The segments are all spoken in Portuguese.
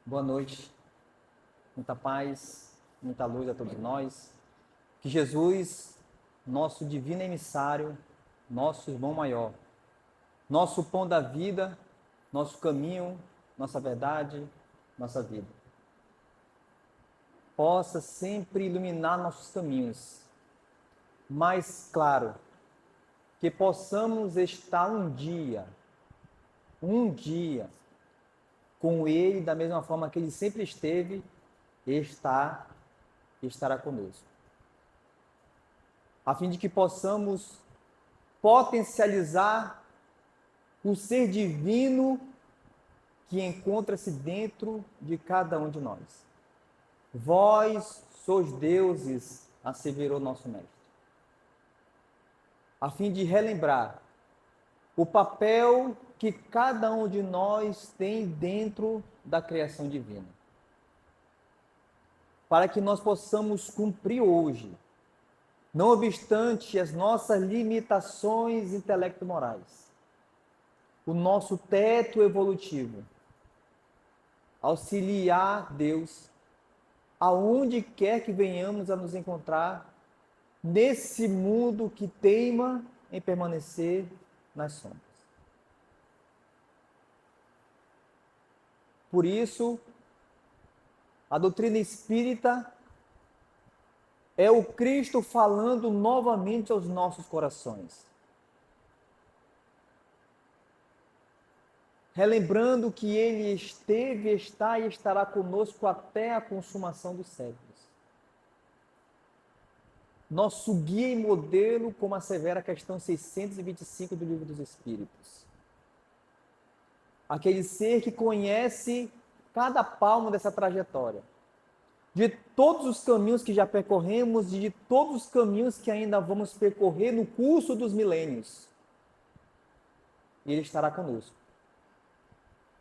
Boa noite, muita paz, muita luz a todos nós. Que Jesus, nosso divino emissário, nosso irmão maior, nosso pão da vida, nosso caminho, nossa verdade, nossa vida, possa sempre iluminar nossos caminhos. Mais claro, que possamos estar um dia, com Ele da mesma forma que Ele sempre esteve, está e estará conosco. A fim de que possamos potencializar o ser divino que encontra-se dentro de cada um de nós. Vós sois deuses, asseverou nosso mestre. A fim de relembrar o papel que cada um de nós tem dentro da criação divina. Para que nós possamos cumprir hoje, não obstante as nossas limitações intelecto-morais, o nosso teto evolutivo, auxiliar Deus aonde quer que venhamos a nos encontrar nesse mundo que teima em permanecer nas sombras. Por isso, a doutrina espírita é o Cristo falando novamente aos nossos corações. Relembrando que Ele esteve, está e estará conosco até a consumação dos séculos. Nosso guia e modelo, como assevera a questão 625 do Livro dos Espíritos. Aquele ser que conhece cada palmo dessa trajetória, de todos os caminhos que já percorremos e de todos os caminhos que ainda vamos percorrer no curso dos milênios. E Ele estará conosco.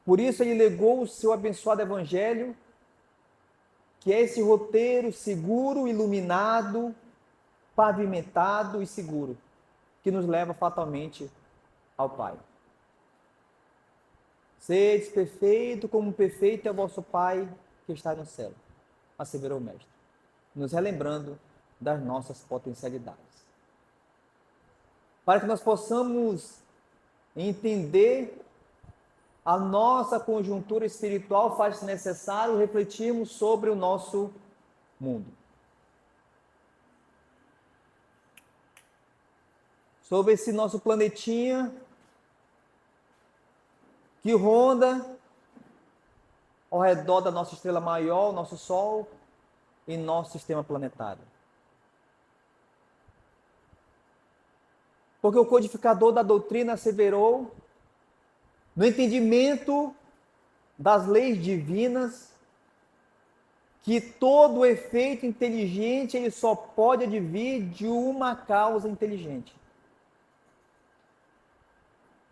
Por isso Ele legou o seu abençoado Evangelho, que é esse roteiro seguro, iluminado, pavimentado e seguro, que nos leva fatalmente ao Pai. Sedes perfeito como perfeito é o vosso Pai que está no céu, asseverou o Mestre, nos relembrando das nossas potencialidades. Para que nós possamos entender a nossa conjuntura espiritual, faz necessário refletirmos sobre o nosso mundo. Sobre esse nosso planetinha que ronda ao redor da nossa estrela maior, nosso Sol, e nosso sistema planetário. Porque o codificador da doutrina asseverou, no entendimento das leis divinas, que todo efeito inteligente ele só pode advir de uma causa inteligente.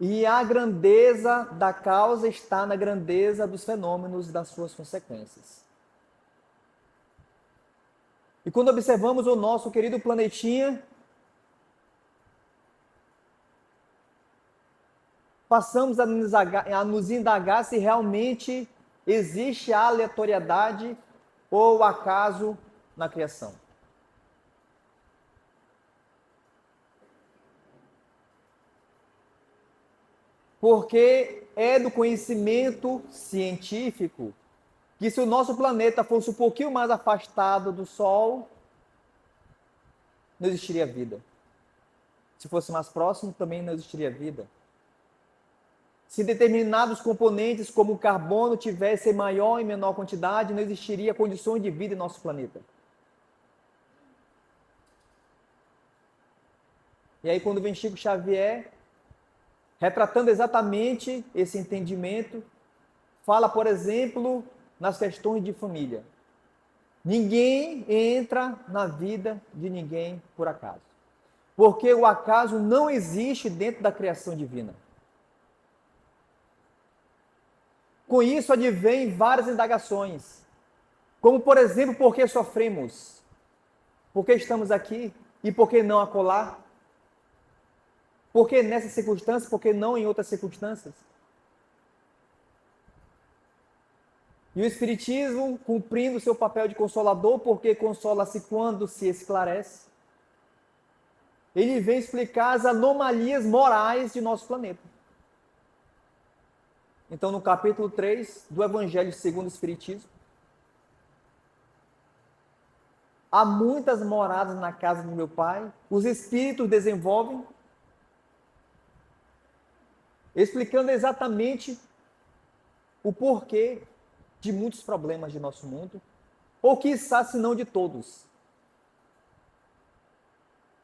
E a grandeza da causa está na grandeza dos fenômenos e das suas consequências. E quando observamos o nosso querido planetinha, passamos a nos indagar se realmente existe aleatoriedade ou acaso na criação. Porque é do conhecimento científico que se o nosso planeta fosse um pouquinho mais afastado do Sol, não existiria vida. Se fosse mais próximo, também não existiria vida. Se determinados componentes, como o carbono, tivessem maior e menor quantidade, não existiria condições de vida em nosso planeta. E aí, quando vem Chico Xavier, retratando exatamente esse entendimento, fala, por exemplo, nas questões de família. Ninguém entra na vida de ninguém por acaso. Porque o acaso não existe dentro da criação divina. Com isso advém várias indagações, como, por exemplo, por que sofremos? Por que estamos aqui? E por que não acolá? Por que nessas circunstâncias? Por que não em outras circunstâncias? E o Espiritismo cumprindo seu papel de consolador, porque consola-se quando se esclarece. Ele vem explicar as anomalias morais de nosso planeta. Então, no capítulo 3 do Evangelho segundo o Espiritismo, há muitas moradas na casa do meu Pai, os espíritos desenvolvem, explicando exatamente o porquê de muitos problemas de nosso mundo, ou quiçá, se não de todos.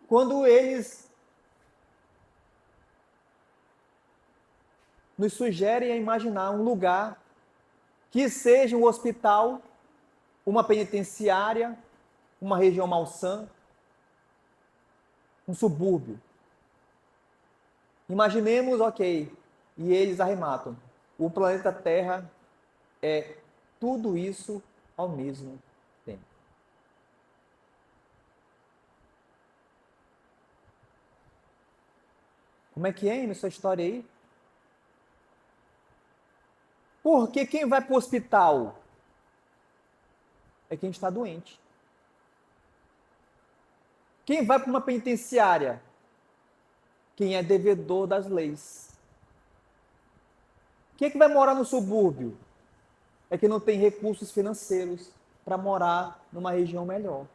Quando eles nos sugerem a imaginar um lugar que seja um hospital, uma penitenciária, uma região malsã, um subúrbio. Imaginemos, ok, e eles arrematam. O planeta Terra é tudo isso ao mesmo tempo. Como é que é nessa história aí? Porque quem vai para o hospital é quem está doente. Quem vai para uma penitenciária? Quem é devedor das leis. Quem é que vai morar no subúrbio? É quem não tem recursos financeiros para morar numa região melhor.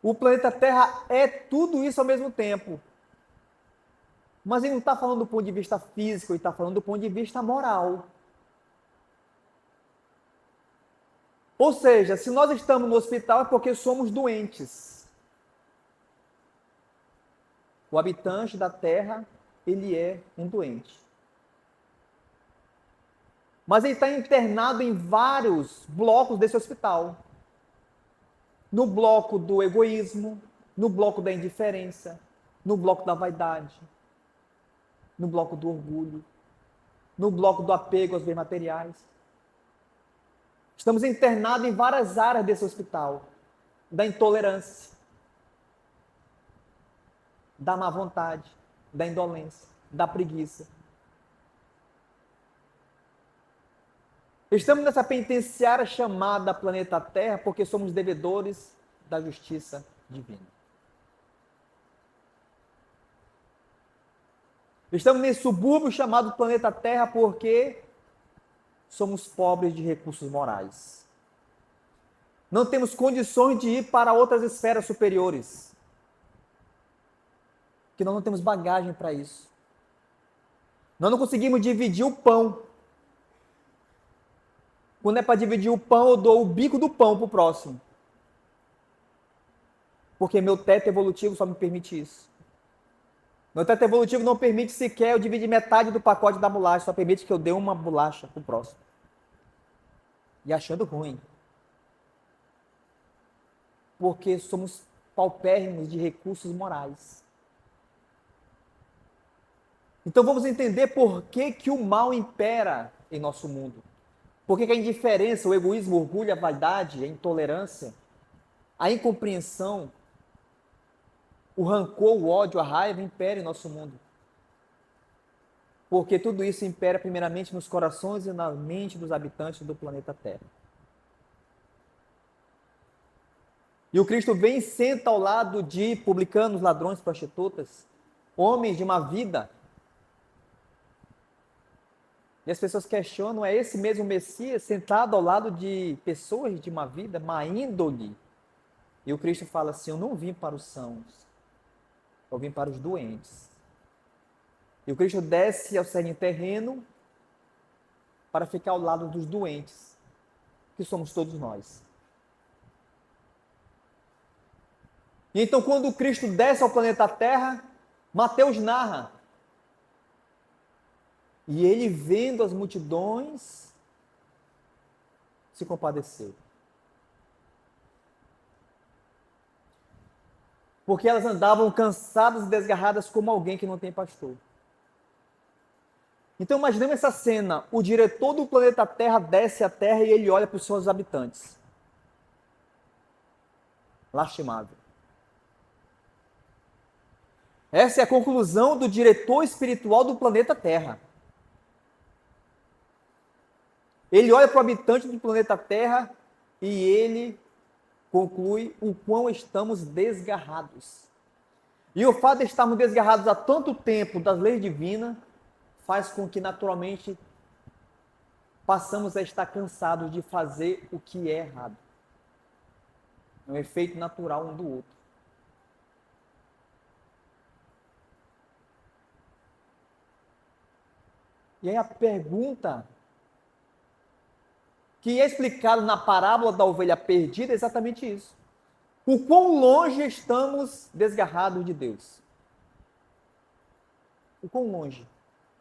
O planeta Terra é tudo isso ao mesmo tempo. Mas ele não está falando do ponto de vista físico, ele está falando do ponto de vista moral. Ou seja, se nós estamos no hospital é porque somos doentes. O habitante da Terra, ele é um doente. Mas ele está internado em vários blocos desse hospital. No bloco do egoísmo, no bloco da indiferença, no bloco da vaidade, no bloco do orgulho, no bloco do apego aos bens materiais. Estamos internados em várias áreas desse hospital. Da intolerância, da má vontade, da indolência, da preguiça. Estamos nessa penitenciária chamada planeta Terra porque somos devedores da justiça divina. Estamos nesse subúrbio chamado planeta Terra porque somos pobres de recursos morais. Não temos condições de ir para outras esferas superiores. Porque nós não temos bagagem para isso. Nós não conseguimos dividir o pão. Quando é para dividir o pão, eu dou o bico do pão para o próximo. Porque meu teto evolutivo só me permite isso. Meu teto evolutivo não permite sequer eu dividir metade do pacote da bolacha, só permite que eu dê uma bolacha para o próximo. E achando ruim. Porque somos paupérrimos de recursos morais. Então vamos entender por que o mal impera em nosso mundo. Por que a indiferença, o egoísmo, o orgulho, a vaidade, a intolerância, a incompreensão, o rancor, o ódio, a raiva imperam em nosso mundo. Porque tudo isso impera primeiramente nos corações e na mente dos habitantes do planeta Terra. E o Cristo vem e senta ao lado de publicanos, ladrões, prostitutas, homens de má vida. E as pessoas questionam, é esse mesmo Messias sentado ao lado de pessoas de má vida, má índole? E o Cristo fala assim, eu não vim para os sãos, eu vim para os doentes. E o Cristo desce ao cerne terreno para ficar ao lado dos doentes, que somos todos nós. E então, quando o Cristo desce ao planeta Terra, Mateus narra, e ele, vendo as multidões, se compadeceu. Porque elas andavam cansadas e desgarradas como alguém que não tem pastor. Então imaginemos essa cena, o diretor do planeta Terra desce à Terra e ele olha para os seus habitantes. Lastimável. Essa é a conclusão do diretor espiritual do planeta Terra. Ele olha para o habitante do planeta Terra e ele conclui o quão estamos desgarrados. E o fato de estarmos desgarrados há tanto tempo das leis divinas faz com que, naturalmente, passamos a estar cansados de fazer o que é errado. É um efeito natural um do outro. E aí a pergunta que é explicada na parábola da ovelha perdida é exatamente isso. O quão longe estamos desgarrados de Deus? O quão longe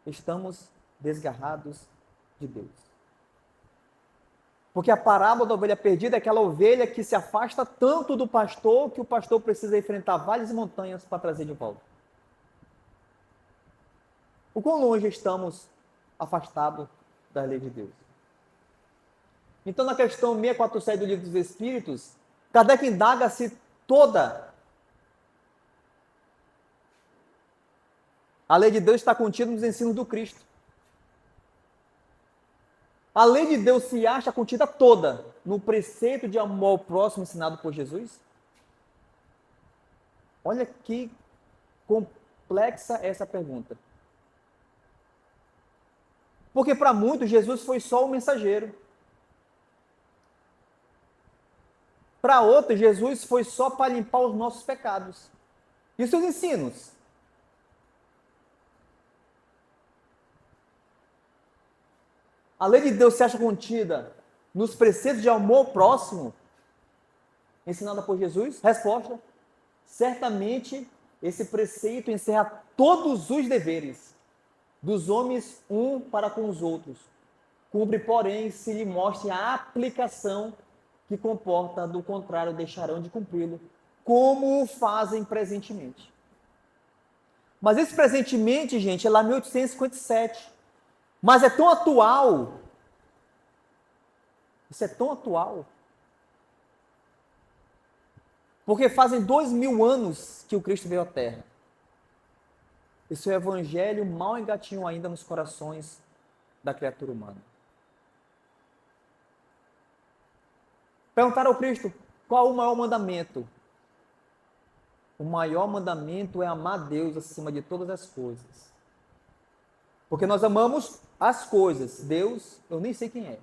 estamos desgarrados de Deus? Porque a parábola da ovelha perdida é aquela ovelha que se afasta tanto do pastor que o pastor precisa enfrentar vales e montanhas para trazer de volta. O quão longe estamos afastados da lei de Deus? Então, na questão 647 do Livro dos Espíritos, Kardec indaga se toda a lei de Deus está contida nos ensinos do Cristo. A lei de Deus se acha contida toda no preceito de amor ao próximo ensinado por Jesus? Olha que complexa essa pergunta. Porque para muitos Jesus foi só o mensageiro. Para outros, Jesus foi só para limpar os nossos pecados. E os seus ensinos? A lei de Deus se acha contida nos preceitos de amor ao próximo, ensinada por Jesus? Resposta: certamente esse preceito encerra todos os deveres dos homens um para com os outros. Cumpre, porém, se lhe mostre a aplicação que comporta, do contrário, deixarão de cumpri-lo, como o fazem presentemente. Mas esse presentemente, gente, é lá 1857. Mas é tão atual. Isso é tão atual. Porque fazem 2000 anos que o Cristo veio à Terra. E seu evangelho mal engatinhou ainda nos corações da criatura humana. Perguntaram ao Cristo, qual o maior mandamento? O maior mandamento é amar Deus acima de todas as coisas. Porque nós amamos as coisas. Deus, eu nem sei quem é.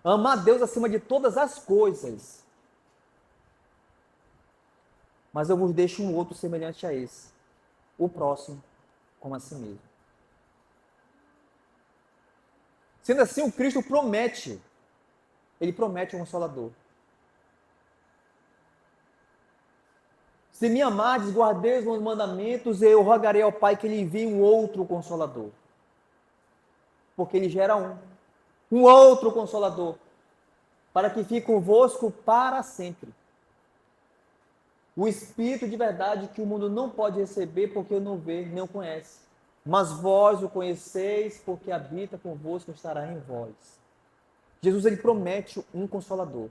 Amar Deus acima de todas as coisas. Mas eu vos deixo um outro semelhante a esse. O próximo, como a si mesmo. Sendo assim, o Cristo promete. Ele promete o Consolador. Se me amardes, guardeis os meus mandamentos, eu rogarei ao Pai que lhe envie um outro Consolador. Porque ele gera um outro Consolador, para que fique convosco para sempre. O Espírito de verdade que o mundo não pode receber porque não vê, nem o conhece. Mas vós o conheceis porque habita convosco e estará em vós. Jesus, ele promete um Consolador.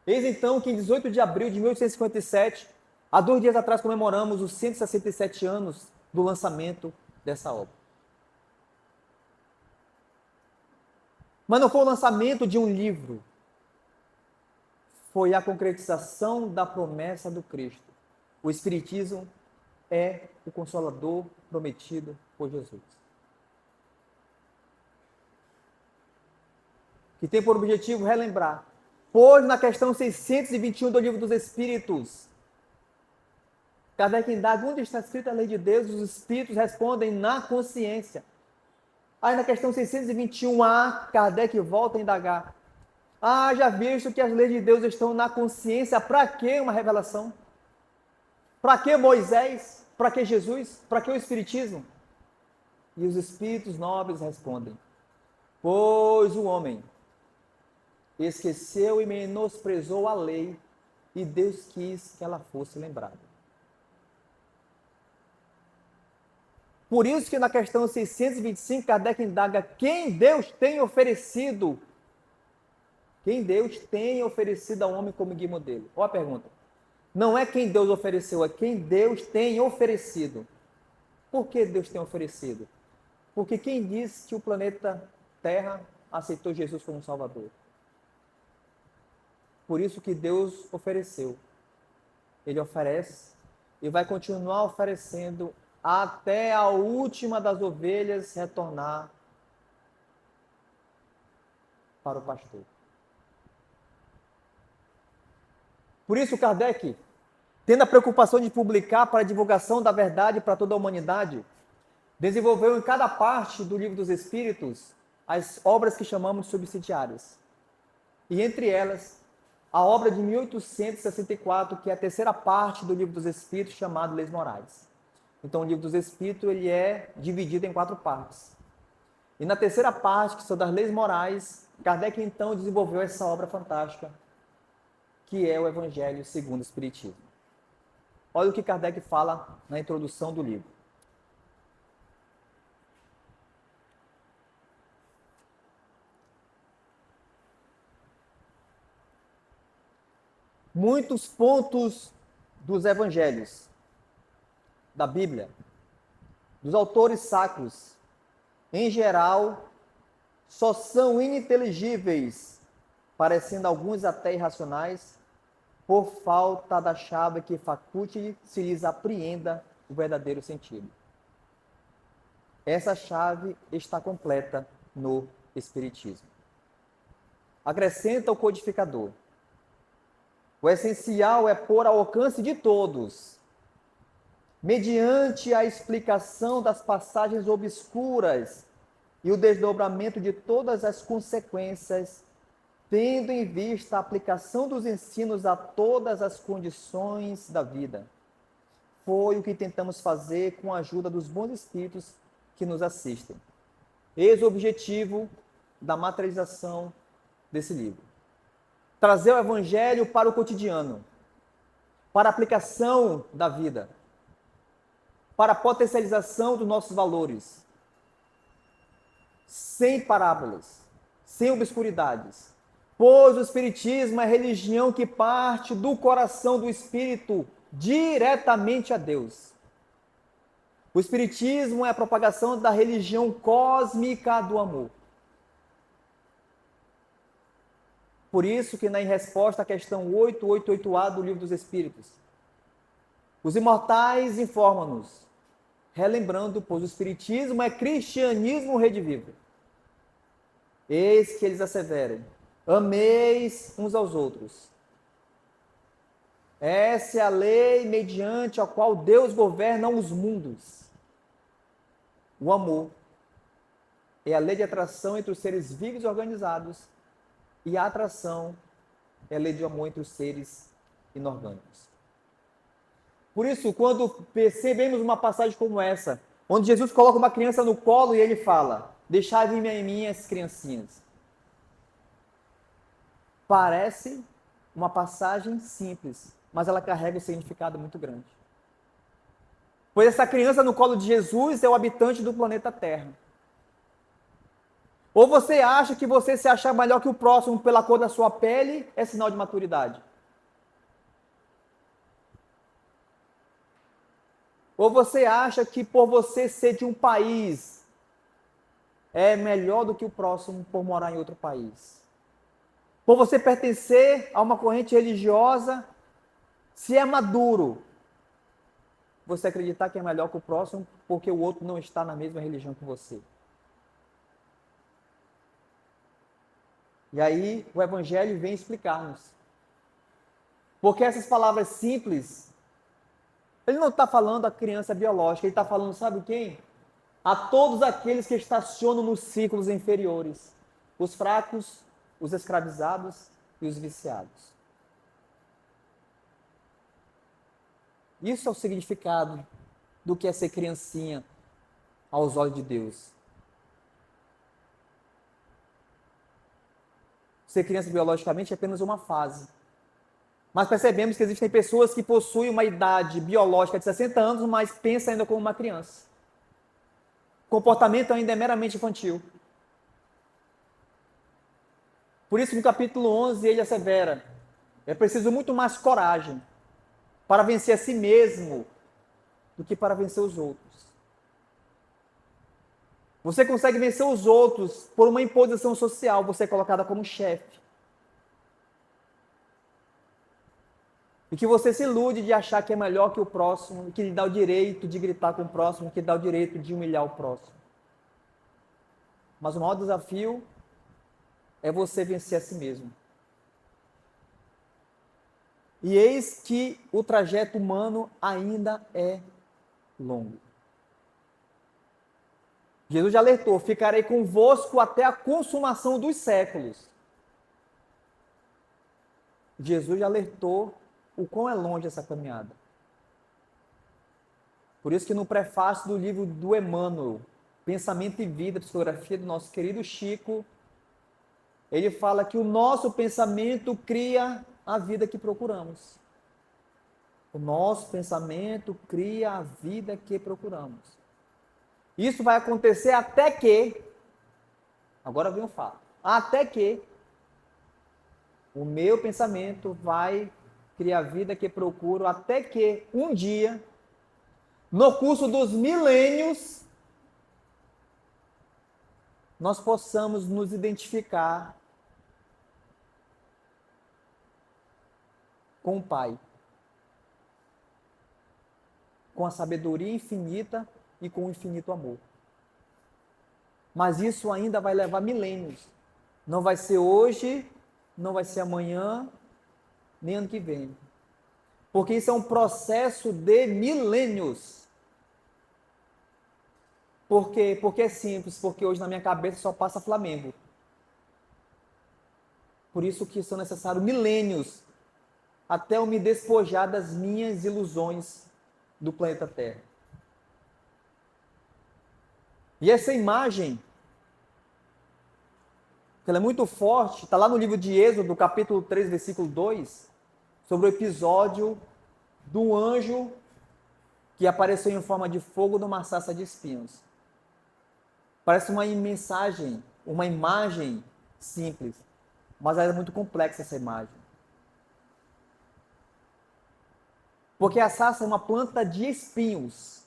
Eis então que em 18 de abril de 1857, há 2 dias atrás, comemoramos os 167 anos do lançamento dessa obra. Mas não foi o lançamento de um livro, foi a concretização da promessa do Cristo. O Espiritismo é o Consolador prometido por Jesus. Que tem por objetivo relembrar, pois na questão 621 do Livro dos Espíritos, Kardec indaga onde está escrita a lei de Deus, os Espíritos respondem na consciência. Aí na questão 621A, Kardec volta a indagar. Já visto que as leis de Deus estão na consciência, para que uma revelação? Para que Moisés? Para que Jesus? Para que o Espiritismo? E os Espíritos nobres respondem, pois o homem esqueceu e menosprezou a lei e Deus quis que ela fosse lembrada. Por isso que na questão 625, Kardec indaga quem Deus tem oferecido. Quem Deus tem oferecido ao homem como guia modelo. Olha a pergunta. Não é quem Deus ofereceu, é quem Deus tem oferecido. Por que Deus tem oferecido? Porque quem diz que o planeta Terra aceitou Jesus como Salvador? Por isso que Deus ofereceu. Ele oferece e vai continuar oferecendo até a última das ovelhas retornar para o pastor. Por isso, Kardec, tendo a preocupação de publicar para a divulgação da verdade para toda a humanidade, desenvolveu em cada parte do Livro dos Espíritos as obras que chamamos de subsidiárias. E entre elas, a obra de 1864, que é a terceira parte do Livro dos Espíritos, chamado Leis Morais. Então, o Livro dos Espíritos ele é dividido em 4 partes. E na terceira parte, que são das Leis Morais, Kardec então desenvolveu essa obra fantástica, que é o Evangelho segundo o Espiritismo. Olha o que Kardec fala na introdução do livro. Muitos pontos dos evangelhos, da Bíblia, dos autores sacros, em geral, só são ininteligíveis, parecendo alguns até irracionais, por falta da chave que faculte se lhes apreenda o verdadeiro sentido. Essa chave está completa no Espiritismo. Acrescenta o codificador. O essencial é pôr ao alcance de todos, mediante a explicação das passagens obscuras e o desdobramento de todas as consequências, tendo em vista a aplicação dos ensinos a todas as condições da vida. Foi o que tentamos fazer com a ajuda dos bons espíritos que nos assistem. Eis o objetivo da materialização desse livro. Trazer o Evangelho para o cotidiano, para a aplicação da vida, para a potencialização dos nossos valores, sem parábolas, sem obscuridades, pois o Espiritismo é a religião que parte do coração do Espírito diretamente a Deus. O Espiritismo é a propagação da religião cósmica do amor. Por isso que, em resposta à questão 888A do Livro dos Espíritos, os imortais informam-nos, relembrando, pois o Espiritismo é cristianismo redivivo. Eis que eles asseveram: ameis uns aos outros. Essa é a lei mediante a qual Deus governa os mundos. O amor é a lei de atração entre os seres vivos e organizados, e a atração é a lei de amor entre os seres inorgânicos. Por isso, quando percebemos uma passagem como essa, onde Jesus coloca uma criança no colo e ele fala: deixai vir em mim as criancinhas. Parece uma passagem simples, mas ela carrega um significado muito grande. Pois essa criança no colo de Jesus é o habitante do planeta Terra. Ou você acha que você se achar melhor que o próximo pela cor da sua pele é sinal de maturidade? Ou você acha que por você ser de um país é melhor do que o próximo por morar em outro país? Por você pertencer a uma corrente religiosa, se é maduro, você acreditar que é melhor que o próximo porque o outro não está na mesma religião que você? E aí o Evangelho vem explicar-nos. Porque essas palavras simples, ele não está falando à criança biológica, ele está falando, sabe quem? A todos aqueles que estacionam nos círculos inferiores. Os fracos, os escravizados e os viciados. Isso é o significado do que é ser criancinha aos olhos de Deus. Ser criança biologicamente é apenas uma fase. Mas percebemos que existem pessoas que possuem uma idade biológica de 60 anos, mas pensam ainda como uma criança. O comportamento ainda é meramente infantil. Por isso, no capítulo 11, ele assevera: é preciso muito mais coragem para vencer a si mesmo do que para vencer os outros. Você consegue vencer os outros por uma imposição social, você é colocada como chefe. E que você se ilude de achar que é melhor que o próximo, que lhe dá o direito de gritar com o próximo, que lhe dá o direito de humilhar o próximo. Mas o maior desafio é você vencer a si mesmo. E eis que o trajeto humano ainda é longo. Jesus já alertou: ficarei convosco até a consumação dos séculos. Jesus já alertou o quão é longe essa caminhada. Por isso que no prefácio do livro do Emmanuel, Pensamento e Vida, psicografia do nosso querido Chico, ele fala que o nosso pensamento cria a vida que procuramos. O nosso pensamento cria a vida que procuramos. Isso vai acontecer até que, agora vem o fato, até que o meu pensamento vai criar a vida que procuro, até que um dia, no curso dos milênios, nós possamos nos identificar com o Pai, com a sabedoria infinita e com o infinito amor. Mas isso ainda vai levar milênios. Não vai ser hoje, não vai ser amanhã, nem ano que vem. Porque isso é um processo de milênios. Por quê? Porque é simples, porque hoje na minha cabeça só passa Flamengo. Por isso que são necessários milênios até eu me despojar das minhas ilusões do planeta Terra. E essa imagem, ela é muito forte, está lá no livro de Êxodo, capítulo 3, versículo 2, sobre o episódio do anjo que apareceu em forma de fogo numa sarça de espinhos. Parece uma mensagem, uma imagem simples, mas ela é muito complexa essa imagem. Porque a sarça é uma planta de espinhos.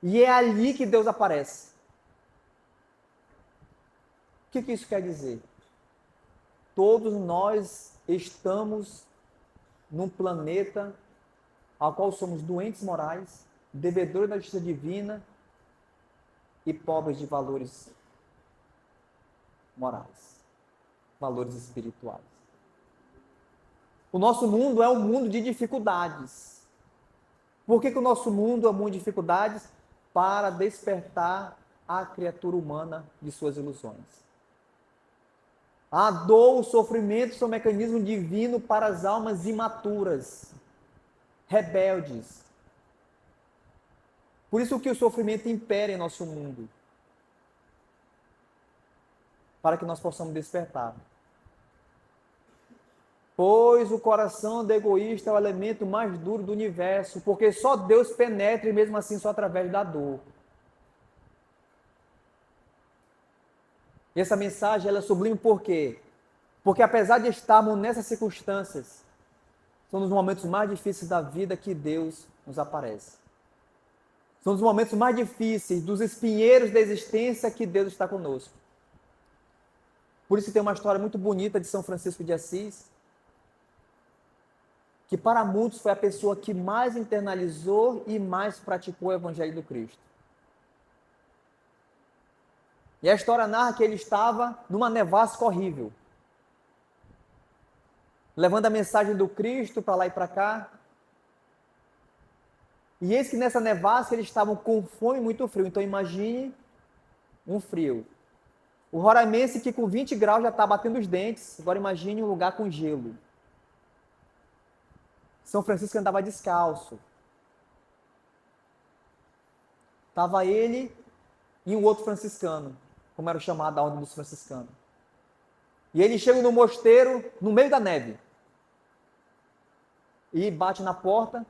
E é ali que Deus aparece. O que isso quer dizer? Todos nós estamos num planeta ao qual somos doentes morais, devedores da justiça divina e pobres de valores morais, valores espirituais. O nosso mundo é um mundo de dificuldades. Por que o nosso mundo é um mundo de dificuldades? Para despertar a criatura humana de suas ilusões. A dor, o sofrimento são um mecanismo divino para as almas imaturas, rebeldes. Por isso que o sofrimento impera em nosso mundo. Para que nós possamos despertar. Pois o coração do egoísta é o elemento mais duro do universo, porque só Deus penetra e mesmo assim só através da dor. E essa mensagem ela é sublime por quê? Porque apesar de estarmos nessas circunstâncias, são nos momentos mais difíceis da vida que Deus nos aparece. São os momentos mais difíceis, dos espinheiros da existência que Deus está conosco. Por isso tem uma história muito bonita de São Francisco de Assis, que para muitos foi a pessoa que mais internalizou e mais praticou o Evangelho do Cristo. E a história narra que ele estava numa nevasca horrível, levando a mensagem do Cristo para lá e para cá. E eis que nessa nevasca eles estavam com fome e muito frio. Então imagine um frio. O roraimense que com 20 graus já está batendo os dentes, agora imagine um lugar com gelo. São Francisco andava descalço. Estava ele e um outro franciscano, como era chamado a ordem dos franciscanos. E ele chega no mosteiro, no meio da neve. E bate na porta.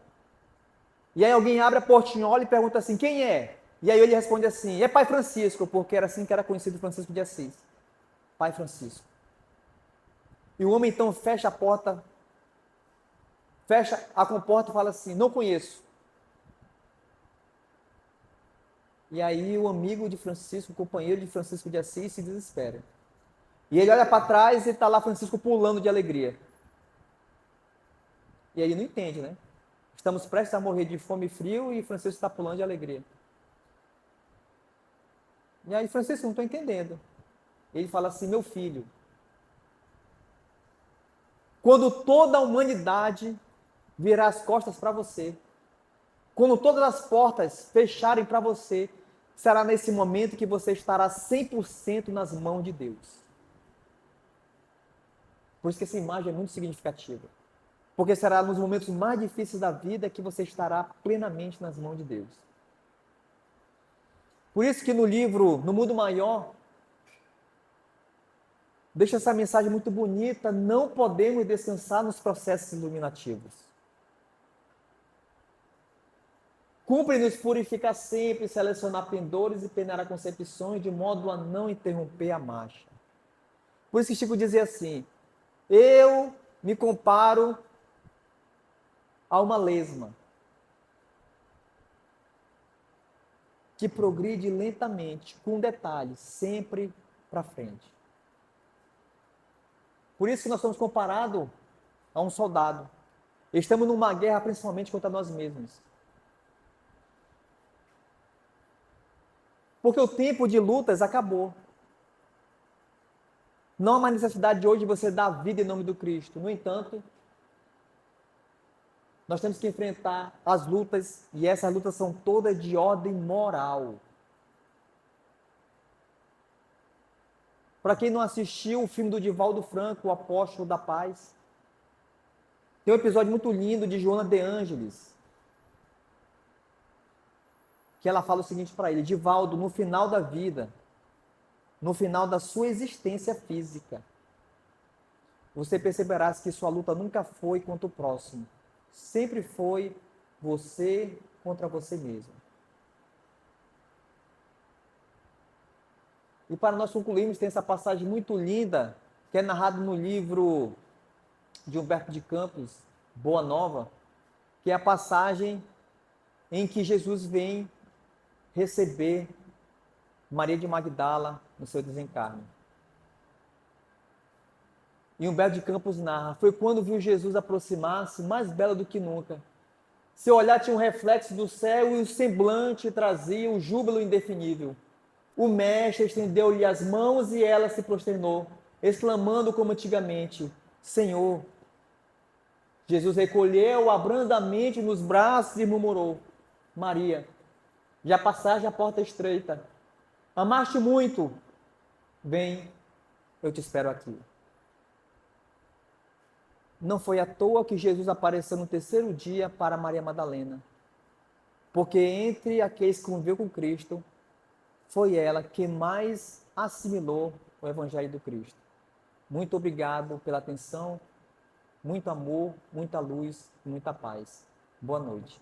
E aí alguém abre a portinhola e pergunta assim, quem é? E aí ele responde assim, é Pai Francisco, porque era assim que era conhecido Francisco de Assis. Pai Francisco. E o homem então fecha a porta, fecha a comporta e fala assim, não conheço. E aí o amigo de Francisco, o companheiro de Francisco de Assis, se desespera. E ele olha para trás e está lá Francisco pulando de alegria. E aí não entende, né? Estamos prestes a morrer de fome e frio e Francisco está pulando de alegria. E aí Francisco, não estou entendendo. Ele fala assim, meu filho, quando toda a humanidade virar as costas para você, quando todas as portas fecharem para você, será nesse momento que você estará 100% nas mãos de Deus. Por isso que essa imagem é muito significativa. Porque será nos momentos mais difíceis da vida que você estará plenamente nas mãos de Deus. Por isso que no livro No Mundo Maior, deixa essa mensagem muito bonita, não podemos descansar nos processos iluminativos. Cumpre-nos purificar sempre, selecionar pendores e peneirar concepções, de modo a não interromper a marcha. Por isso que Chico dizia assim, eu me comparo a uma lesma que progride lentamente, com detalhes, sempre para frente. Por isso que nós somos comparados a um soldado. Estamos numa guerra principalmente contra nós mesmos. Porque o tempo de lutas acabou. Não há mais necessidade de hoje você dar vida em nome do Cristo. No entanto, nós temos que enfrentar as lutas, e essas lutas são todas de ordem moral. Para quem não assistiu o filme do Divaldo Franco, O Apóstolo da Paz, tem um episódio muito lindo de Joana de Ângeles, que ela fala o seguinte para ele, Divaldo, no final da vida, no final da sua existência física, você perceberá que sua luta nunca foi contra o próximo, sempre foi você contra você mesmo. E para nós concluirmos, tem essa passagem muito linda, que é narrada no livro de Humberto de Campos, Boa Nova, que é a passagem em que Jesus vem receber Maria de Magdala no seu desencarne. E Humberto de Campos narra, foi quando viu Jesus aproximar-se, mais bela do que nunca. Seu olhar tinha um reflexo do céu e o semblante trazia o júbilo indefinível. O mestre estendeu-lhe as mãos e ela se prosternou, exclamando como antigamente, Senhor. Jesus recolheu-a brandamente nos braços e murmurou, Maria, já passaste a porta estreita, amaste muito, vem, eu te espero aqui. Não foi à toa que Jesus apareceu no terceiro dia para Maria Madalena, porque entre aqueles que conviveu com Cristo, foi ela que mais assimilou o Evangelho do Cristo. Muito obrigado pela atenção, muito amor, muita luz, muita paz. Boa noite.